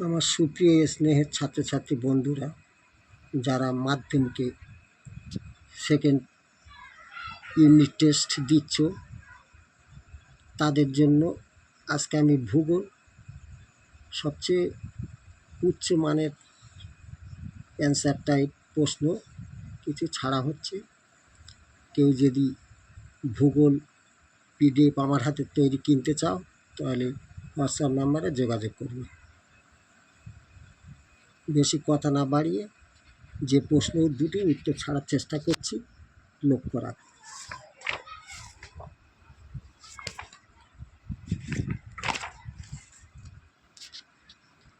আমার সুপ্রিয় স্নেহের ছাত্রছাত্রী বন্ধুরা, যারা মাধ্যমিকে সেকেন্ড ইউনিট টেস্ট দিচ্ছ, তাদের জন্য আজকে আমি ভূগোল সবচেয়ে উচ্চ মানের অ্যান্সার টাইপ প্রশ্ন কিছু ছাড়া হচ্ছে। কেউ যদি ভূগোল পিডিএফ আমার হাতে তৈরি কিনতে চাও, তাহলে হোয়াটসঅ্যাপ নাম্বারে যোগাযোগ করবে। বেশি কথা না বাড়িয়ে যে প্রশ্ন দুটি উত্তর ছাড়ার চেষ্টা করছি, লক্ষ্য রাখ।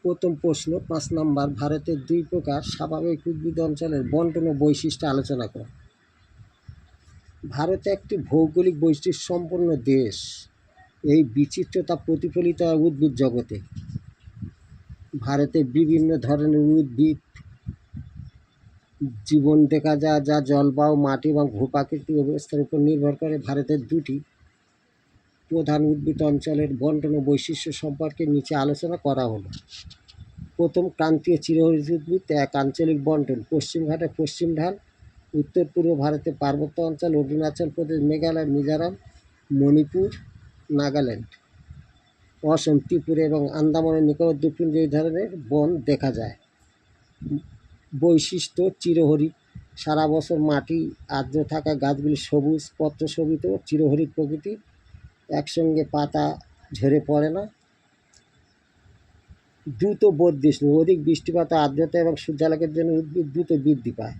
প্রথম প্রশ্ন 5 নম্বর, ভারতের 2 প্রকার স্বাভাবিক উদ্ভিদ অঞ্চলের বন্টন ও বৈশিষ্ট্য আলোচনা কর। ভারত একটি ভৌগোলিক বৈশিষ্ট্য সম্পন্ন দেশ। এই বিচিত্রতা প্রতিফলিত হয় উদ্ভিদ জগতে। ভারতে বিভিন্ন ধরনের উদ্ভিদ জীবন দেখা যায়, যা জলবায়ু, মাটি এবং ভূপ্রাকৃতিক অবস্থার উপর নির্ভর করে। ভারতের 2টি প্রধান উদ্ভিদ অঞ্চলের বন্টন ও বৈশিষ্ট্য সম্পর্কে নিচে আলোচনা করা হলো। প্রথম, ক্রান্তীয় চিরহরিৎ উদ্ভিদ। 1. আঞ্চলিক বন্টন। পশ্চিম ঘাটের পশ্চিম ঢাল, উত্তর পূর্ব ভারতের পার্বত্য অঞ্চল, অরুণাচল প্রদেশ, মেঘালয়, মিজোরাম, মণিপুর, নাগাল্যান্ড, অসম, ত্রিপুরা এবং আন্দামান নিকোবর দ্বীপপুঞ্জে এই ধরনের বন দেখা যায়। বৈশিষ্ট্য: চিরহরিৎ। সারা বছর মাটি আর্দ্র থাকা, গাছগুলি সবুজ পত্রশোভিত, চিরহরিৎ প্রকৃতির, একসঙ্গে পাতা ঝরে পড়ে না। দ্রুত বর্ধিষ্ণু। অধিক বৃষ্টিপাত, আর্দ্রতা এবং সূর্যালোকের জন্য উদ্ভিদ দ্রুত বৃদ্ধি পায়।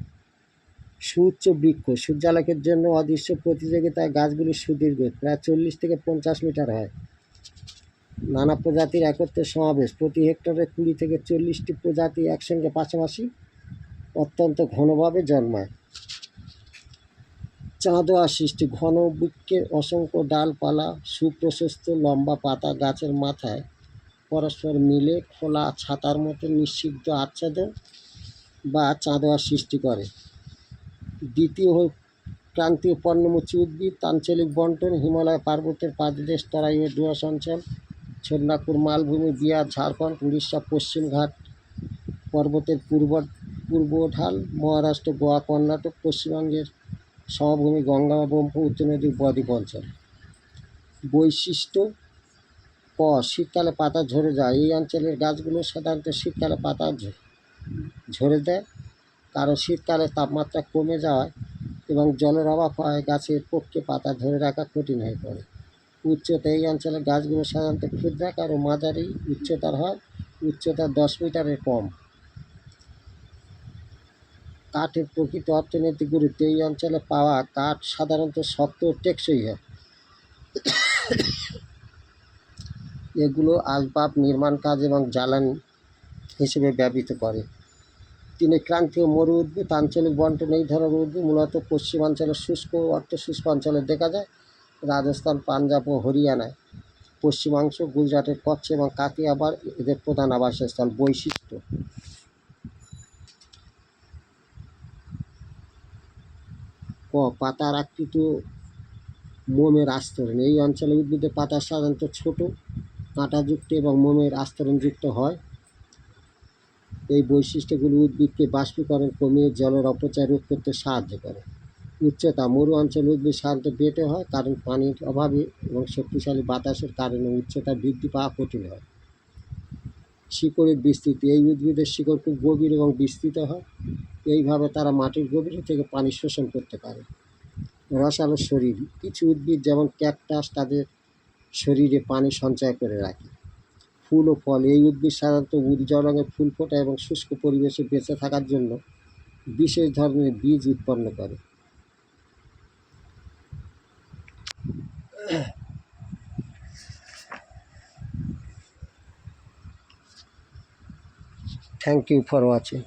সুউচ্চ বৃক্ষ। সূর্যালোকের জন্য অদৃশ্য প্রতিযোগিতায় গাছগুলি সুদীর্ঘ, প্রায় 40 থেকে 50 মিটার হয়। নানা প্রজাতির একত্রে সমাবেশ। প্রতি হেক্টরে 20 থেকে 40টি প্রজাতি একসঙ্গে পাশাপাশি অত্যন্ত ঘনভাবে জন্মায়। চাঁদোয়া সৃষ্টি। ঘন বৃক্ষের অসংখ্য ডালপালা, সুপ্রশস্ত লম্বা পাতা গাছের মাথায় পরস্পর মিলে খোলা ছাতার মতো নিঃশব্দ আচ্ছাদন বা চাঁদোয়া সৃষ্টি করে। দ্বিতীয়, ক্রান্তীয় পর্ণমোচী উদ্ভিদ। আঞ্চলিক বন্টন: হিমালয় পার্বত্যের পাদদেশ, তরাই ও দোআঁশ অঞ্চল, ছোটনাগপুর মালভূমি, বিহার, ঝাড়খণ্ড, উড়িষ্যা, পশ্চিম ঘাট পর্বতের পূর্ব ঢাল, মহারাষ্ট্র, গোয়া, কর্ণাটক, পশ্চিমবঙ্গের সমভূমি, গঙ্গা, ব্রহ্মপুত্র, উচ্চ নদী, বদ্বীপ অঞ্চল। বৈশিষ্ট্য: ক. শীতকালে পাতা ঝরে যায়। এই অঞ্চলের গাছগুলো সাধারণত শীতকালে পাতা ঝরে দেয়, কারণ শীতকালে তাপমাত্রা কমে যাওয়ায় এবং জলের অভাব হয় গাছের পক্ষে পাতা ধরে রাখা কঠিন হয়ে পড়ে। উচ্চতা: এই অঞ্চলের গাছগুলো সাধারণত ক্ষুদ্রাকার ও মাঝারি উচ্চতার হয়, উচ্চতা 10 মিটারের কম। কাঠের প্রকৃত অর্থনৈতিক গুরুত্ব: এই অঞ্চলে পাওয়া কাঠ সাধারণত শক্ত ও টেকসই হয়। এগুলো আসবাব নির্মাণ কাজ এবং জ্বালানি হিসেবে ব্যবহৃত করে। 3. ক্রান্তীয় মরু উদ্ভিদ। আঞ্চলিক বন্টন: এই ধরনের উদ্ভিদ মূলত পশ্চিমাঞ্চলের শুষ্ক ও অর্ধশুষ্ক অঞ্চলে দেখা যায়। রাজস্থান, পাঞ্জাব ও হরিয়ানায়, পশ্চিমাংশ, গুজরাটের কচ্ছ এবং কাথিয়াবাড় এদের প্রধান আবাসস্থল। বৈশিষ্ট্য: ক. পাতার আকৃতি ও মোমের আস্তরণ: এই অঞ্চলে উদ্ভিদের পাতা সাধারণত ছোট, কাঁটাযুক্ত এবং মোমের আস্তরণযুক্ত হয়। এই বৈশিষ্ট্যগুলি উদ্ভিদকে বাষ্পীকরণ কমিয়ে জলের অপচয় রোধ করতে সাহায্য করে। উচ্চতা: মরু অঞ্চলে উদ্ভিদ সাধারণত বেটে হয়, কারণ পানির অভাবে এবং শক্তিশালী বাতাসের কারণে উচ্চতা বৃদ্ধি পাওয়া কঠিন হয়। শিকড়ের বিস্তৃতি: এই উদ্ভিদের শিকড় খুব গভীর এবং বিস্তৃত হয়। এইভাবে তারা মাটির গভীরে থেকে পানি শোষণ করতে পারে। রসালো শরীর: কিছু উদ্ভিদ যেমন ক্যাকটাস তাদের শরীরে পানি সঞ্চয় করে রাখে। ফুল ও ফল: এই উদ্ভিদ সাধারণত উজ্জ্বল রঙের ফুল ফোটায় এবং শুষ্ক পরিবেশে বেঁচে থাকার জন্য বিশেষ ধরনের বীজ উৎপন্ন করে। Thank you for watching.